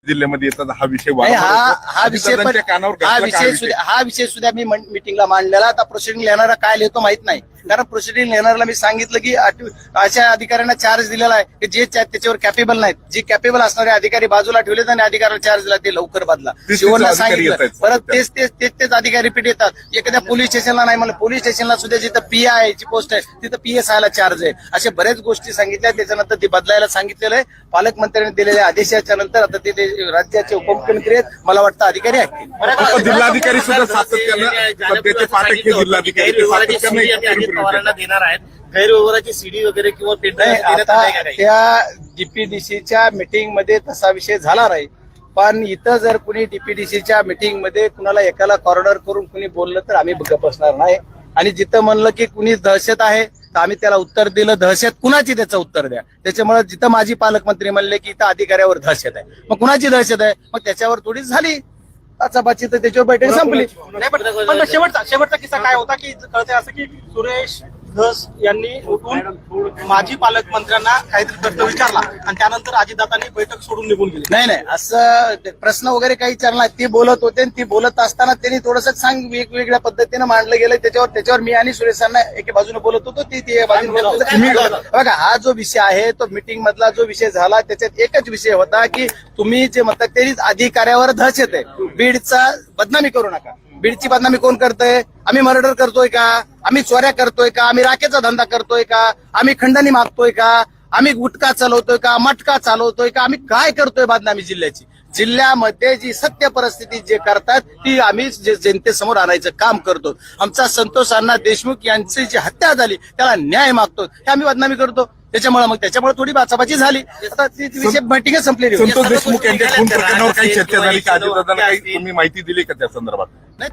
जिल्ह्यामध्ये येतात हा विषय नाही, हा कानावर विषय सुद्धा मी मीटिंगला मांडलेला. आता प्रोसिडिंग लिहिणारा काय लिहितो माहित नाही, कारण प्रोसिडिंग लिहिणाऱ्याला मी सांगितलं की अशा अधिकाऱ्यांना चार्ज दिलेला आहे की जे त्याच्यावर कॅपेबल नाहीत. जे कॅपेबल असणारे अधिकारी बाजूला ठेवले आणि अधिकाऱ्याला चार्ज दिला ते लवकर बदला. शिवणला सांगितलं, परत तेच अधिकारी रिपीट येतात. एखाद्या पोलीस स्टेशनला नाही म्हणलं, पोलीस स्टेशनला सुद्धा जिथं PI ची पोस्ट आहे तिथं PSI ला चार्ज आहे. अशा बऱ्याच गोष्टी सांगितल्या. त्याच्यानंतर ती बदलायला सांगितलेलं आहे. पालकमंत्र्यांनी दिलेल्या आदेशाच्या नंतर आता ते राज्याचे उपमुख्यमंत्री आहेत, मला वाटतं अधिकारी आहेत. जिल्हाधिकारी सुद्धा सातत्यानं सध्याचे पाठक हे जिल्हाधिकारी ते सातत्यानं पवारांना देणार आहेत. गैरव्यवहाराची सीडी वगैरे किंवा त्या DPDCच्या मीटिंग मध्ये तसा विषय झाला नाही. पण इथं जर कुणी DPDCच्या मीटिंग मध्ये कुणाला एकाला कॉर्नर करून कुणी बोललं तर आम्ही गप्प बसणार नाही. आणि जिथं म्हणलं की कुणी दहशत आहे तर आम्ही त्याला उत्तर दिलं, दहशत कुणाची त्याचं उत्तर द्या. त्याच्यामुळे जिथं माझी पालकमंत्री म्हणले की इथं अधिकाऱ्यावर दहशत आहे, मग कुणाची दहशत आहे, मग त्याच्यावर थोडीच झाली आचाबाची, तर त्याच्यावर बैठक संपली. पण शेवटचा किस्सा काय होता की कळतंय असं की सुरेश धस यांनी उठून माजी पालकमंत्र्यांना काहीतरी प्रश्न विचारला आणि त्यानंतर अजितदादांनी बैठक सोडून निघून गेली. नाही, असं प्रश्न वगैरे काही विचारला. ती बोलत होते आणि ती बोलत असताना त्यांनी थोडंसं वेगवेगळ्या पद्धतीनं मांडलं गेलं. त्याच्यावर मी आणि सुरेशांना एके बाजूने बोलत होतो, ती बाजूने बोलत होती. बघा, हा जो विषय आहे तो मीटिंग मधला जो विषय झाला त्याच्यात एकच विषय होता की तुम्ही जे म्हणतात ते अधिकाऱ्यावर दहशत आहे. बीडचा बदनामी करू नका. बीडची बदनामी कोण करतोय? आम्ही मर्डर करतोय का? आम्ही चोऱ्या करतोय का? आम्ही राखेचा धंदा करतोय का? आम्ही खंडणी मागतोय का? आम्ही गुटखा चालवतोय का? मटका चालवतोय का? आम्ही काय करतोय बदनामी जिल्ह्याची? जिल्ह्यामध्ये जी सत्य परिस्थिती जे करतात ती आम्ही जनतेसमोर आणायचं काम करतो. आमचा संतोष अण्णा देशमुख यांची जी हत्या झाली त्याला न्याय मागतो, हे आम्ही बदनामी करतो. त्याच्यामुळे थोडी बाचाबाची झाली. आता ती विषय मीटिंग संपलेली. संतोष देशमुख यांच्या खून प्रकरणावर काही चर्चा झाली का? अजितदादांना काही तुम्ही माहिती दिली का त्या संदर्भात? नाही.